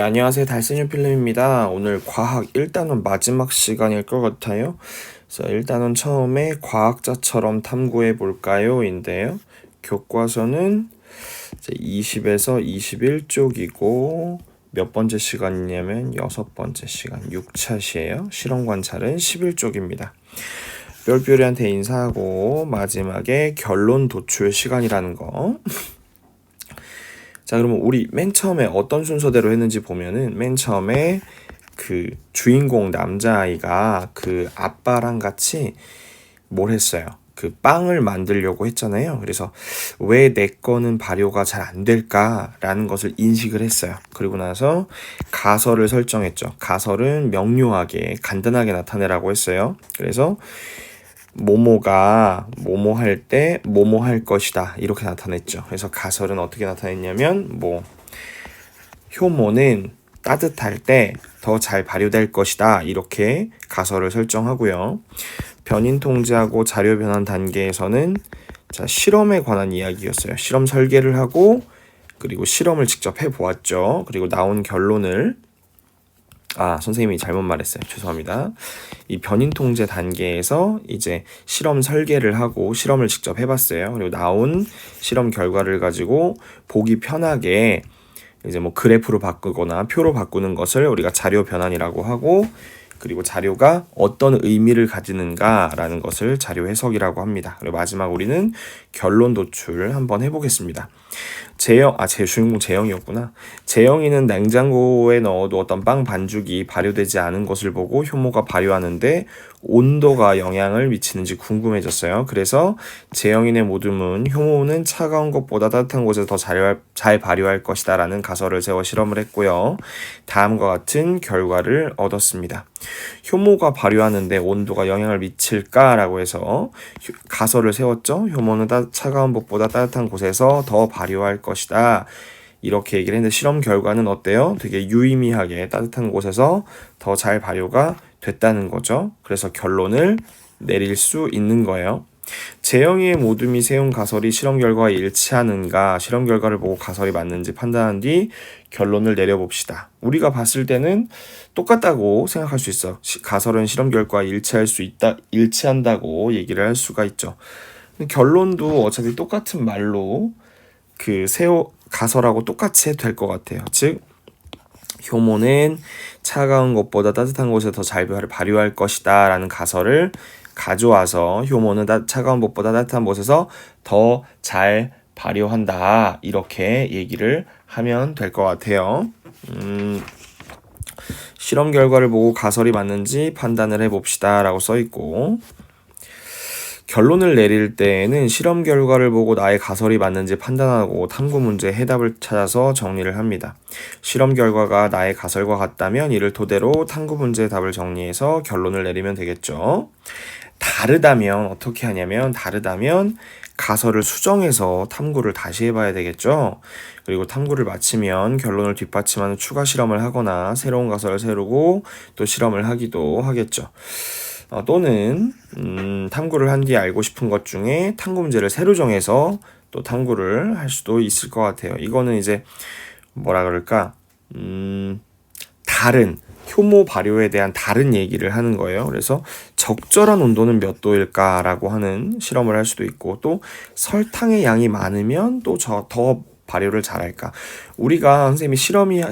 안녕하세요. 달승유 필름입니다. 오늘 과학 1단원 마지막 시간일 것 같아요. 그래서 1단원 처음에 과학자처럼 탐구해 볼까요? 인데요. 교과서는 20에서 21쪽이고 몇 번째 시간이냐면 6번째 시간 6차시에요. 실험 관찰은 11쪽입니다. 뿅뿅이한테 인사하고 마지막에 결론 도출 시간이라는 거. 자, 그러면 우리 맨 처음에 어떤 순서대로 했는지 보면은 맨 처음에 그 주인공 남자아이가 그 아빠랑 같이 뭘 했어요? 그 빵을 만들려고 했잖아요. 그래서 왜 내 거는 발효가 잘 안 될까라는 것을 인식을 했어요. 그리고 나서 가설을 설정했죠. 가설은 명료하게 간단하게 나타내라고 했어요. 그래서 모모가 모모 할 때 모모 할 것이다 이렇게 나타냈죠. 그래서 가설은 어떻게 나타냈냐면 효모는 따뜻할 때 더 잘 발효될 것이다 이렇게 가설을 설정하고요. 변인 통제하고 자료 변환 단계에서는 실험에 관한 이야기였어요. 실험 설계를 하고 그리고 실험을 직접 해보았죠. 그리고 나온 결론을 선생님이 잘못 말했어요. 죄송합니다. 이 변인 통제 단계에서 이제 실험 설계를 하고 실험을 직접 해봤어요. 그리고 나온 실험 결과를 가지고 보기 편하게 이제 그래프로 바꾸거나 표로 바꾸는 것을 우리가 자료 변환이라고 하고, 그리고 자료가 어떤 의미를 가지는가라는 것을 자료 해석이라고 합니다. 그리고 마지막 우리는 결론 도출 한번 해보겠습니다. 제 주인공 재영이었구나. 재영이는 냉장고에 넣어두었던 빵 반죽이 발효되지 않은 것을 보고 효모가 발효하는데 온도가 영향을 미치는지 궁금해졌어요. 그래서 재영이네 모둠은 효모는 차가운 것보다 따뜻한 곳에서 더 잘 발효할 것이다 라는 가설을 세워 실험을 했고요. 다음과 같은 결과를 얻었습니다. 효모가 발효하는데 온도가 영향을 미칠까라고 해서 가설을 세웠죠. 효모는 차가운 곳보다 따뜻한 곳에서 더 발효할 것이다. 이렇게 얘기를 했는데 실험 결과는 어때요? 되게 유의미하게 따뜻한 곳에서 더 잘 발효가 됐다는 거죠. 그래서 결론을 내릴 수 있는 거예요. 재영이의 모둠이 세운 가설이 실험 결과와 일치하는가, 실험 결과를 보고 가설이 맞는지 판단한 뒤 결론을 내려봅시다. 우리가 봤을 때는 똑같다고 생각할 수 있어. 가설은 실험 결과와 일치한다고 얘기를 할 수가 있죠. 결론도 어차피 똑같은 말로 가설하고 똑같이 해도 될 것 같아요. 즉, 효모는 차가운 곳보다 따뜻한 곳에 더 잘 발효할 것이다 라는 가설을 가져와서 효모는 차가운 곳보다 따뜻한 곳에서 더 잘 발효한다 이렇게 얘기를 하면 될 것 같아요. 실험 결과를 보고 가설이 맞는지 판단을 해봅시다 라고 써있고, 결론을 내릴 때에는 실험 결과를 보고 나의 가설이 맞는지 판단하고 탐구 문제의 해답을 찾아서 정리를 합니다. 실험 결과가 나의 가설과 같다면 이를 토대로 탐구 문제의 답을 정리해서 결론을 내리면 되겠죠. 다르다면 어떻게 하냐면, 가설을 수정해서 탐구를 다시 해봐야 되겠죠. 그리고 탐구를 마치면 결론을 뒷받침하는 추가 실험을 하거나 새로운 가설을 세우고 또 실험을 하기도 하겠죠. 또는 탐구를 한 뒤에 알고 싶은 것 중에 탐구 문제를 새로 정해서 또 탐구를 할 수도 있을 것 같아요. 이거는 이제 다른 효모 발효에 대한 다른 얘기를 하는 거예요. 그래서 적절한 온도는 몇 도일까라고 하는 실험을 할 수도 있고, 또 설탕의 양이 많으면 또 더 발효를 잘할까. 우리가 선생님이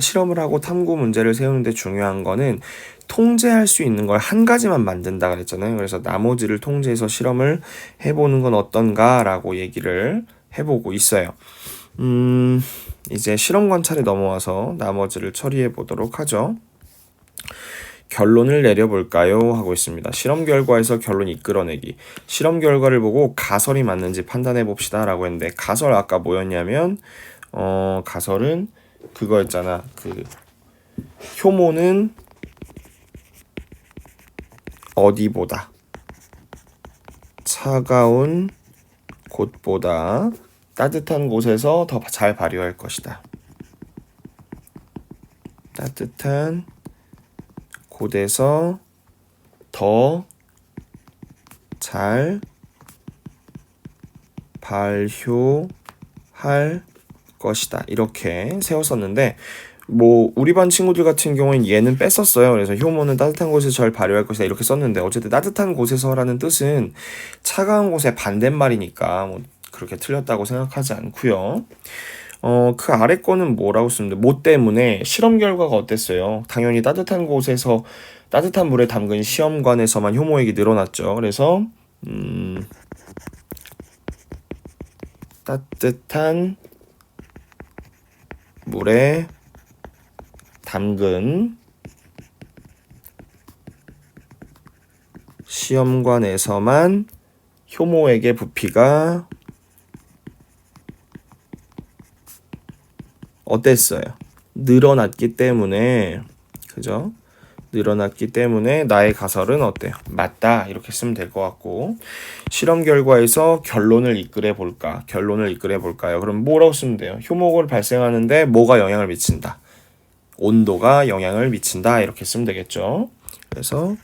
실험을 하고 탐구 문제를 세우는데 중요한 거는 통제할 수 있는 걸 한 가지만 만든다 그랬잖아요. 그래서 나머지를 통제해서 실험을 해보는 건 어떤가라고 얘기를 해보고 있어요. 이제 실험 관찰에 넘어와서 나머지를 처리해 보도록 하죠. 결론을 내려볼까요? 하고 있습니다. 실험 결과에서 결론 이끌어내기. 실험 결과를 보고 가설이 맞는지 판단해 봅시다 라고 했는데, 가설 아까 뭐였냐면 가설은 그거였잖아. 효모는 어디보다 차가운 곳보다 따뜻한 곳에서 더 잘 발효할 것이다. 따뜻한 곳에서 더 잘 발효할 것이다. 이렇게 세웠었는데, 뭐 우리 반 친구들 같은 경우는 얘는 뺐었어요. 그래서 효모는 따뜻한 곳에서 잘 발효할 것이다 이렇게 썼는데 어쨌든 따뜻한 곳에서라는 뜻은 차가운 곳의 반대말이니까 뭐 그렇게 틀렸다고 생각하지 않고요. 그 아래 거는 뭐라고 쓰는데 뭐 때문에 실험 결과가 어땠어요? 당연히 따뜻한 곳에서 따뜻한 물에 담근 시험관에서만 효모액이 늘어났죠. 그래서 따뜻한 물에 담근 시험관에서만 효모액의 부피가 어땠어요? 늘어났기 때문에 그죠? 늘어났기 때문에 나의 가설은 어때요? 맞다 이렇게 쓰면 될 것 같고 실험 결과에서 결론을 이끌어 볼까? 결론을 이끌어 볼까요? 그럼 뭐라고 쓰면 돼요? 효모가 발생하는데 뭐가 영향을 미친다? 온도가 영향을 미친다 이렇게 쓰면 되겠죠. 그래서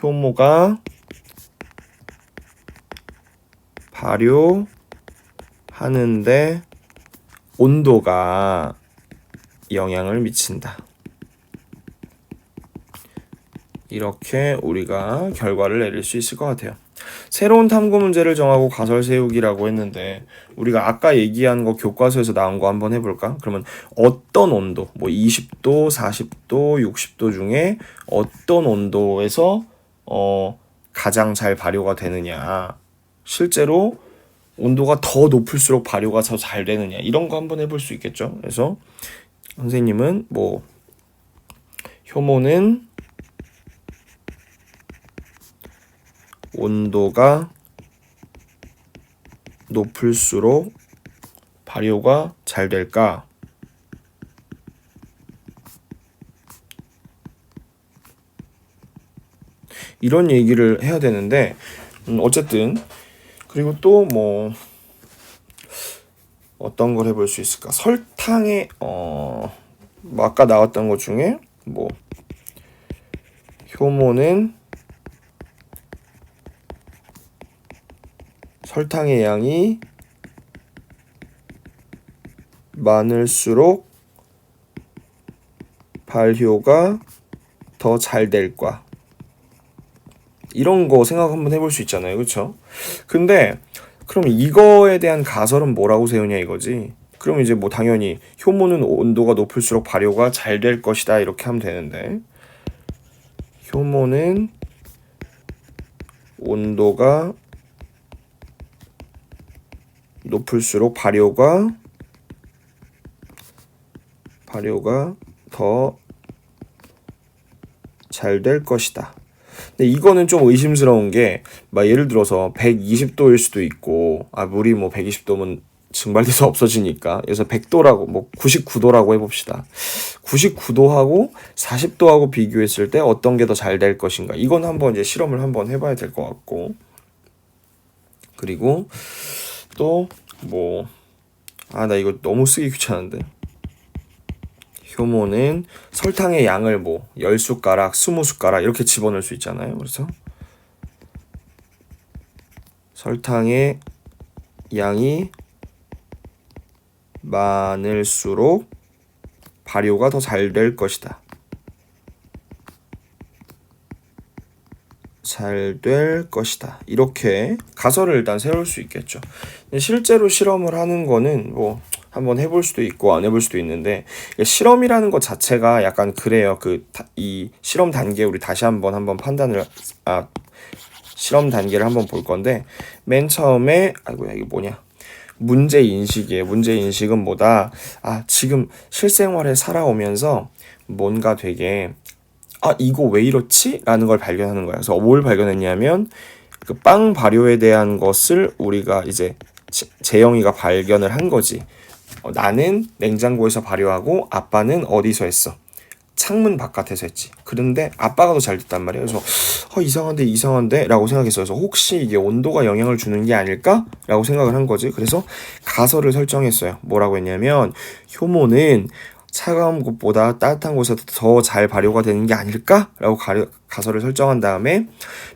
효모가 발효하는데 온도가 영향을 미친다. 이렇게 우리가 결과를 내릴 수 있을 것 같아요. 새로운 탐구 문제를 정하고 가설 세우기라고 했는데 우리가 아까 얘기한 거 교과서에서 나온 거 한번 해볼까? 그러면 어떤 온도, 뭐 20도, 40도, 60도 중에 어떤 온도에서 가장 잘 발효가 되느냐, 실제로 온도가 더 높을수록 발효가 더 잘 되느냐 이런 거 한번 해볼 수 있겠죠. 그래서 선생님은 뭐 효모는 온도가 높을수록 발효가 잘 될까? 이런 얘기를 해야 되는데 어쨌든 그리고 또 뭐 어떤 걸 해볼 수 있을까? 설탕에 뭐 아까 나왔던 것 중에 뭐 효모는 설탕의 양이 많을수록 발효가 더 잘 될까? 이런 거 생각 한번 해볼 수 있잖아요. 그렇죠? 근데 그럼 이거에 대한 가설은 뭐라고 세우냐 이거지. 그럼 이제 뭐 당연히 효모는 온도가 높을수록 발효가 잘 될 것이다 이렇게 하면 되는데 효모는 온도가 높을수록 발효가 더 잘 될 것이다. 근데 이거는 좀 의심스러운 게 막 예를 들어서 120도일 수도 있고 물이 뭐 120도면 증발돼서 없어지니까 그래서 100도라고 뭐 99도라고 해봅시다. 99도하고 40도하고 비교했을 때 어떤 게 더 잘 될 것인가 이건 한번 이제 실험을 한번 해봐야 될 것 같고 그리고 또 뭐 나 이거 너무 쓰기 귀찮은데 효모는 설탕의 양을 뭐 10숟가락, 20숟가락 이렇게 집어넣을 수 있잖아요. 그래서 설탕의 양이 많을수록 발효가 더 잘 될 것이다. 잘 될 것이다. 이렇게 가설을 일단 세울 수 있겠죠. 실제로 실험을 하는 거는 뭐 한번 해볼 수도 있고 안 해볼 수도 있는데 실험이라는 것 자체가 약간 그래요. 이 실험 단계 우리 다시 한번 판단을 실험 단계를 한번 볼 건데 맨 처음에 이게 뭐냐? 문제 인식이에요. 문제 인식은 뭐다? 지금 실생활에 살아오면서 뭔가 되게 이거 왜 이렇지? 라는 걸 발견하는 거야. 그래서 뭘 발견했냐면 그 빵 발효에 대한 것을 우리가 이제 재영이가 발견을 한 거지. 나는 냉장고에서 발효하고 아빠는 어디서 했어? 창문 바깥에서 했지. 그런데 아빠가 더 잘 됐단 말이에요. 그래서 이상한데 라고 생각했어요. 그래서 혹시 이게 온도가 영향을 주는 게 아닐까? 라고 생각을 한 거지. 그래서 가설을 설정했어요. 뭐라고 했냐면 효모는 차가운 곳보다 따뜻한 곳에서 더 잘 발효가 되는 게 아닐까? 라고 가설을 설정한 다음에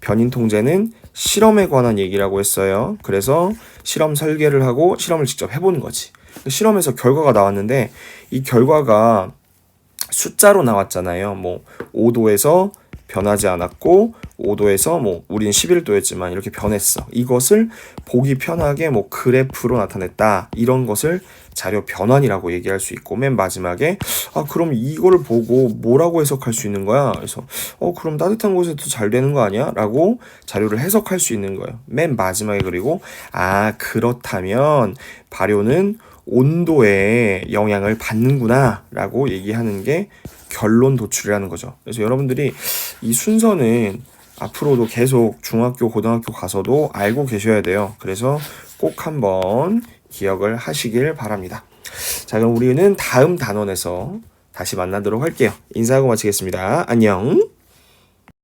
변인 통제는 실험에 관한 얘기라고 했어요. 그래서 실험 설계를 하고 실험을 직접 해보는 거지. 실험에서 결과가 나왔는데 이 결과가 숫자로 나왔잖아요. 뭐 5도에서 변하지 않았고 5도에서 뭐 우린 11도였지만 이렇게 변했어. 이것을 보기 편하게 뭐 그래프로 나타냈다. 이런 것을 자료 변환이라고 얘기할 수 있고 맨 마지막에 그럼 이거를 보고 뭐라고 해석할 수 있는 거야? 그래서 그럼 따뜻한 곳에도 잘 되는 거 아니야? 라고 자료를 해석할 수 있는 거예요. 맨 마지막에 그리고 그렇다면 발효는 온도에 영향을 받는구나 라고 얘기하는 게 결론 도출이라는 거죠. 그래서 여러분들이 이 순서는 앞으로도 계속 중학교, 고등학교 가서도 알고 계셔야 돼요. 그래서 꼭 한번 기억을 하시길 바랍니다. 자, 그럼 우리는 다음 단원에서 다시 만나도록 할게요. 인사하고 마치겠습니다. 안녕.